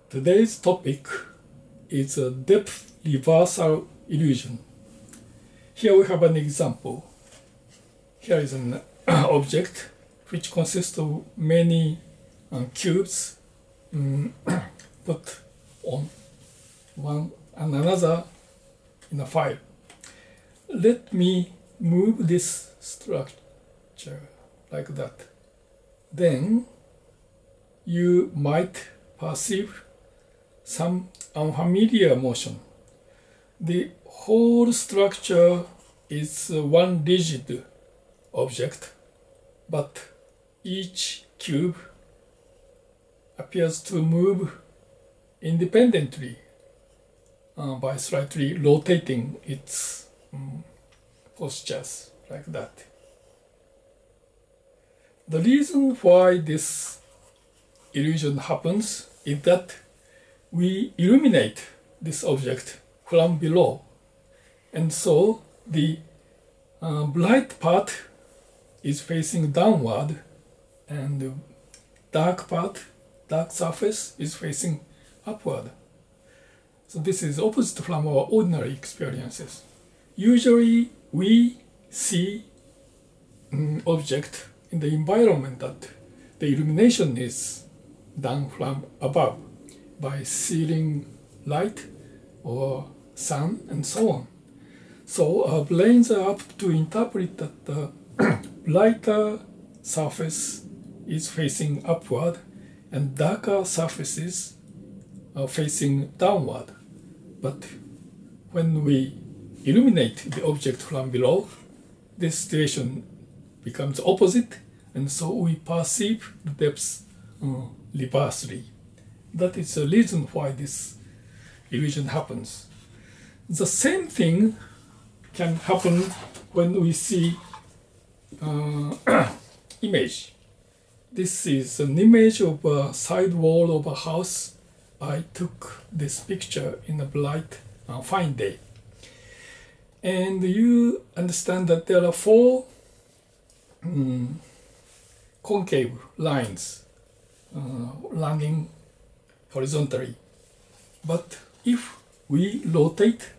Today's topic is a depth reversal illusion. Here we have an example. Here is an object which consists of many cubes put on one and another in a file. Let me move this structure like that. Then you might perceive some unfamiliar motion. The whole structure is one rigid object, but each cube appears to move independently by slightly rotating its postures like that. The reason why this illusion happens is that we illuminate this object from below, and so the bright part is facing downward and the dark surface is facing upward. So this is opposite from our ordinary experiences. Usually we see object in the environment that the illumination is done from above by ceiling light or sun and so on. So our brains are apt to interpret that the lighter surface is facing upward and darker surfaces are facing downward. But when we illuminate the object from below, this situation becomes opposite, and so we perceive the depths reversely. That is the reason why this illusion happens. The same thing can happen when we see image. This is an image of a side wall of a house. I took this picture in a bright, fine day. And you understand that there are four concave lines running horizontally. But if we rotate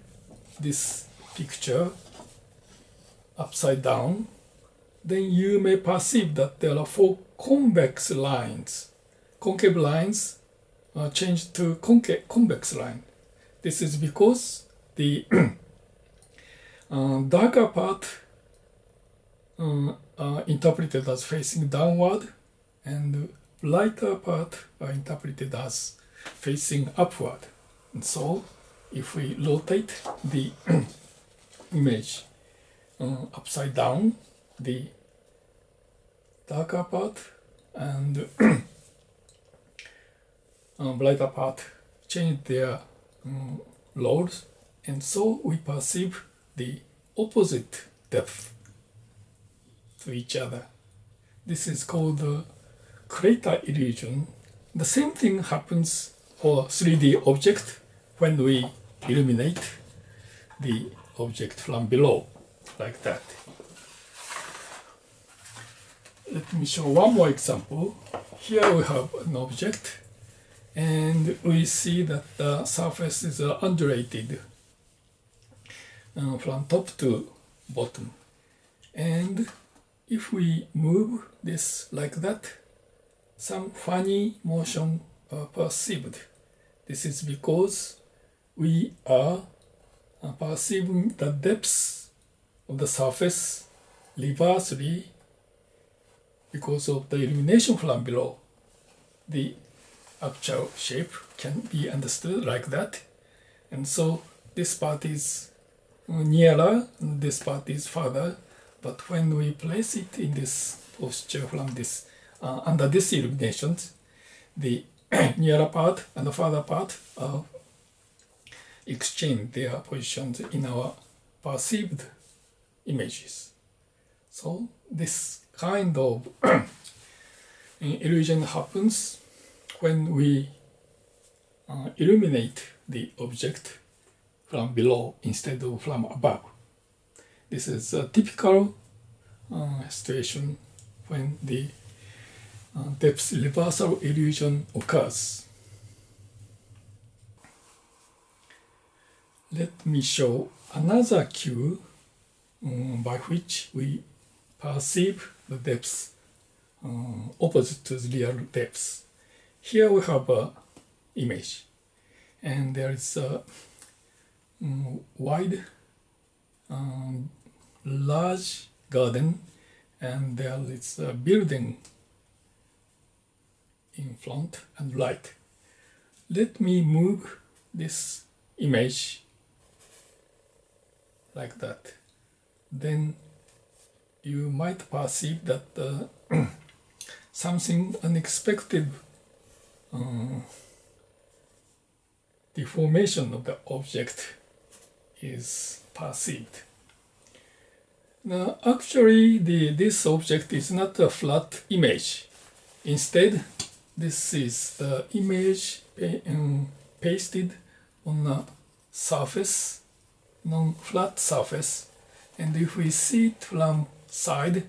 this picture upside down, then you may perceive that there are four convex lines. Concave lines are changed to convex line. This is because the darker part are interpreted as facing downward, and the lighter part are interpreted as facing upward. And so if we rotate the image upside down, the darker part and brighter part change their roles, and so we perceive the opposite depth to each other. This is called the crater illusion. The same thing happens for 3D object when we illuminate the object from below, like that. Let me show one more example. Here we have an object, and we see that the surface is undulated from top to bottom. And if we move this like that, some funny motion are perceived. This is because we are perceiving the depths of the surface reversely because of the illumination from below. The actual shape can be understood like that, and so this part is nearer and this part is further, but when we place it in this posture from this under this illumination, the nearer part and the further part exchange their positions in our perceived images. So this kind of illusion happens when we illuminate the object from below instead of from above. This is a typical situation when the depth reversal illusion occurs. Let me show another cue by which we perceive the depths opposite to the real depths. Here we have an image, and there is a wide, large garden, and there is a building in front and right. Let me move this image like that. Then you might perceive that something unexpected deformation of the object is perceived. Now, actually, this object is not a flat image. Instead, this is the image pasted on a surface, non-flat surface, and if we see it from side,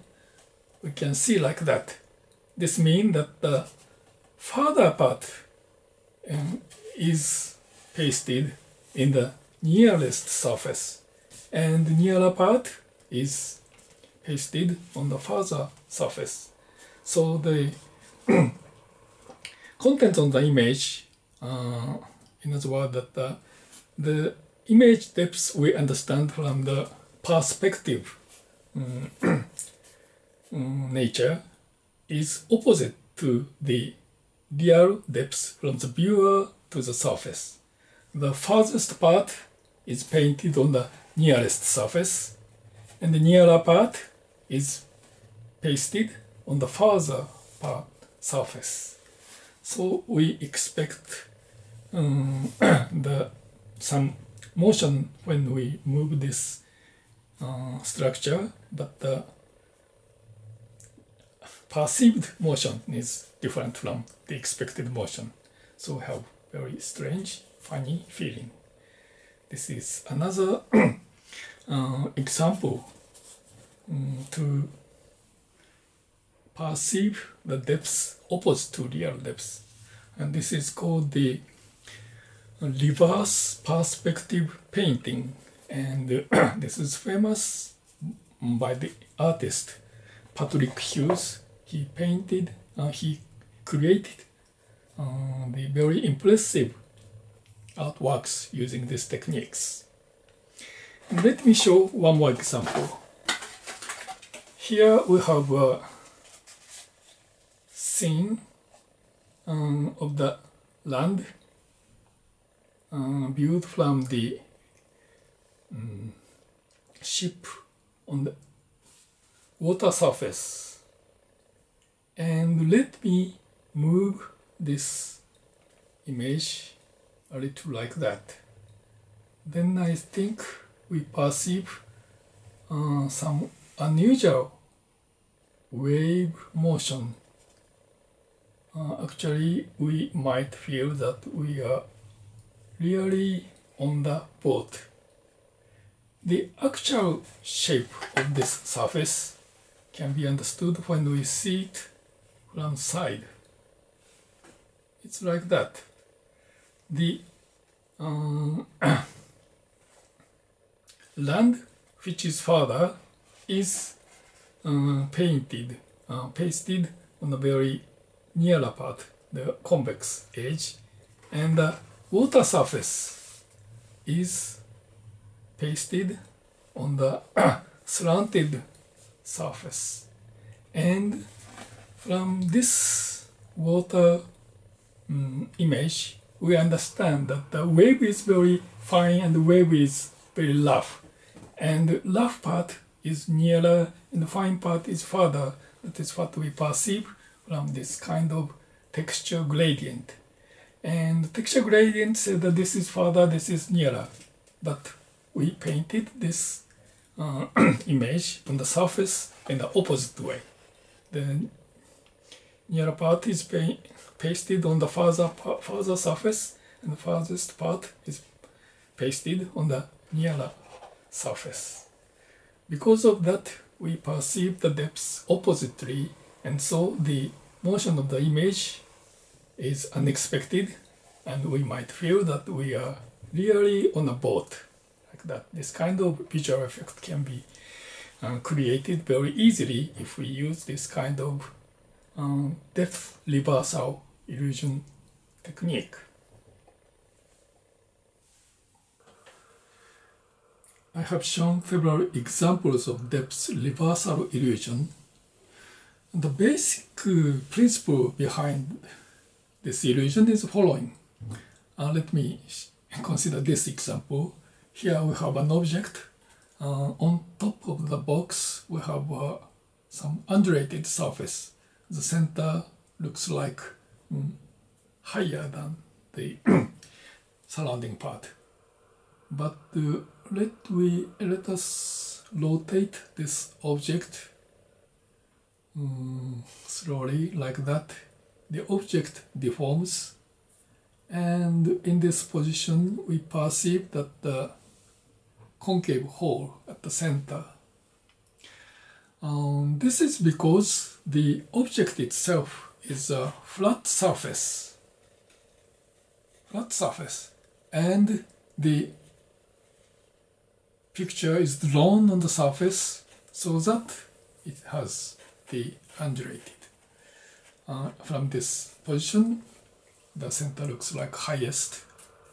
we can see like that. This means that the further part is pasted in the nearest surface, and the nearer part is pasted on the further surface. So the content on the image, in other words, that the image depth we understand from the perspective nature is opposite to the real depth from the viewer to the surface. The farthest part is painted on the nearest surface, and the nearer part is pasted on the further part surface. So we expect some motion when we move this structure, but the perceived motion is different from the expected motion. So we have very strange, funny feeling. This is another example to perceive the depths opposite to real depths. And this is called the reverse perspective painting. And this is famous by the artist Patrick Hughes. He created the very impressive artworks using these techniques. And let me show one more example. Here we have a scene of the land viewed from the ship on the water surface. And let me move this image a little like that. Then I think we perceive some unusual wave motion. Actually, we might feel that we are really on the boat. The actual shape of this surface can be understood when we see it from side. It's like that. The land, which is further, is pasted on the very nearer part, the convex edge, and the water surface is pasted on the slanted surface. And from this water image, we understand that the wave is very fine and the wave is very rough. And the rough part is nearer and the fine part is further. That is what we perceive from this kind of texture gradient. And the texture gradient says that this is further, this is nearer. But we painted this image on the surface in the opposite way. The nearer part is pasted on the further surface, and the farthest part is pasted on the nearer surface. Because of that, we perceive the depths oppositely, and so the motion of the image is unexpected, and we might feel that we are really on a boat. like that. This kind of visual effect can be created very easily if we use this kind of depth reversal illusion technique. I have shown several examples of depth reversal illusion. The basic principle behind this illusion is the following. Let me consider this example. Here we have an object. On top of the box we have some undulated surface. The center looks like higher than the surrounding part. But let us rotate this object slowly like that. The object deforms, and in this position we perceive that the concave hole at the center. This is because the object itself is a flat surface, and the picture is drawn on the surface so that it has the undulated. From this position, the center looks like highest,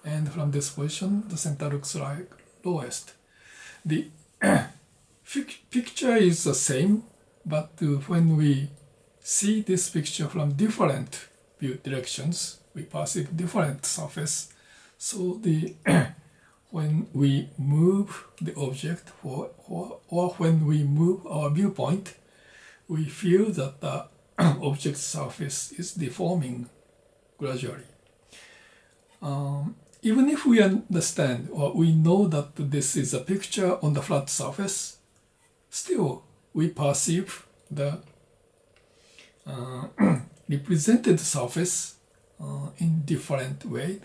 and from this position, the center looks like lowest. The picture is the same, but when we see this picture from different view directions, we perceive different surface. So when we move the object or when we move our viewpoint, we feel that the object surface is deforming gradually. Even if we understand or we know that this is a picture on the flat surface, still we perceive the represented surface in different way.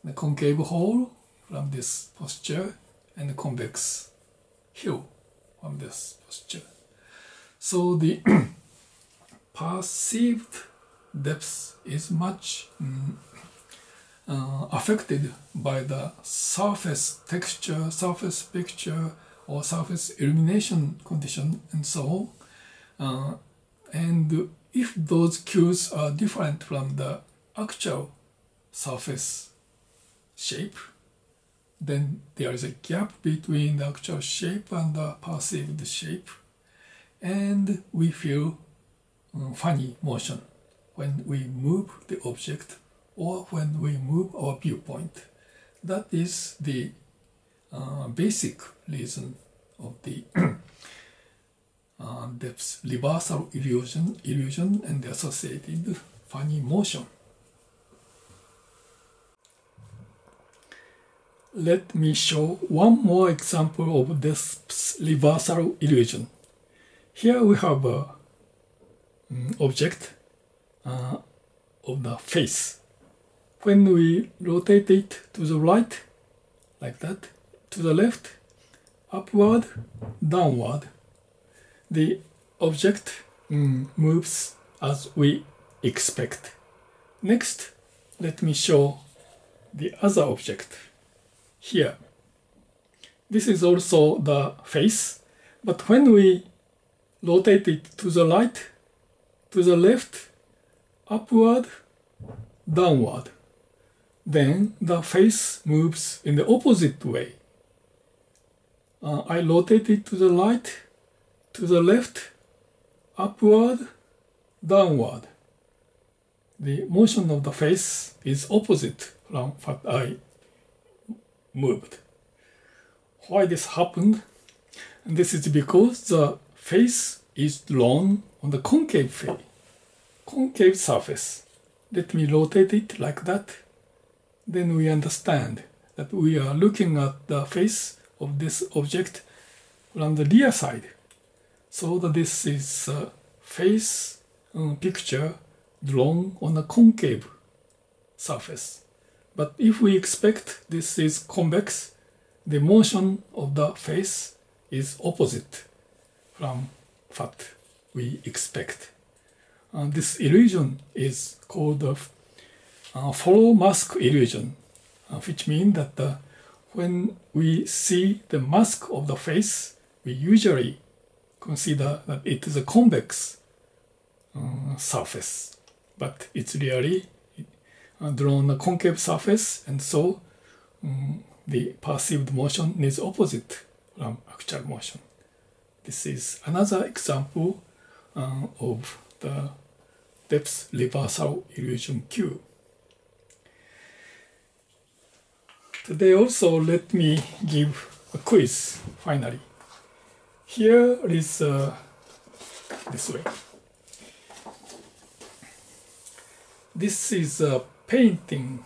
The concave hole from this posture and the convex hill from this posture. So the perceived depth is much affected by the surface texture, surface picture, or surface illumination condition, and so on. And if those cues are different from the actual surface shape, then there is a gap between the actual shape and the perceived shape, and we feel funny motion when we move the object or when we move our viewpoint. That is the basic reason of the depth reversal illusion and the associated funny motion. Let me show one more example of depth reversal illusion. Here we have an object of the face. When we rotate it to the right, like that, to the left, upward, downward, the object moves as we expect. Next, let me show the other object. Here, this is also the face, but when we rotate it to the right, to the left, upward, downward, then the face moves in the opposite way. I rotate it to the right, to the left, upward, downward. The motion of the face is opposite from what I moved. Why this happened? And this is because the face is drawn on the concave surface. Let me rotate it like that. Then we understand that we are looking at the face of this object from the rear side. So that this is a face picture drawn on a concave surface. But if we expect this is convex, the motion of the face is opposite from what we expect. This illusion is called follow mask illusion, which means that when we see the mask of the face, we usually consider that it is a convex surface, but it's really drawn a concave surface, and so the perceived motion is opposite from actual motion. This is another example of the depth reversal illusion Q. Today also let me give a quiz finally. Here is this way. This is a painting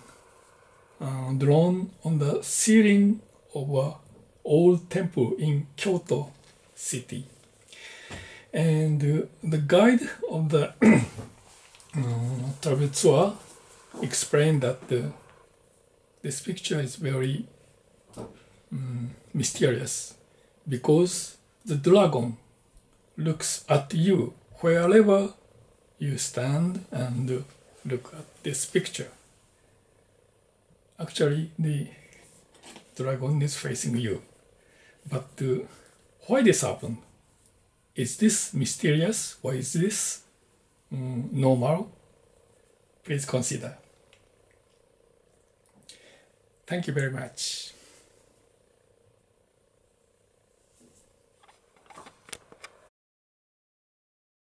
drawn on the ceiling of an old temple in Kyoto city. And the guide of the travel tour explained that this picture is very mysterious because the dragon looks at you wherever you stand and look at this picture. Actually, the dragon is facing you. But why this happened? Is this mysterious or is this normal? Please consider. Thank you very much.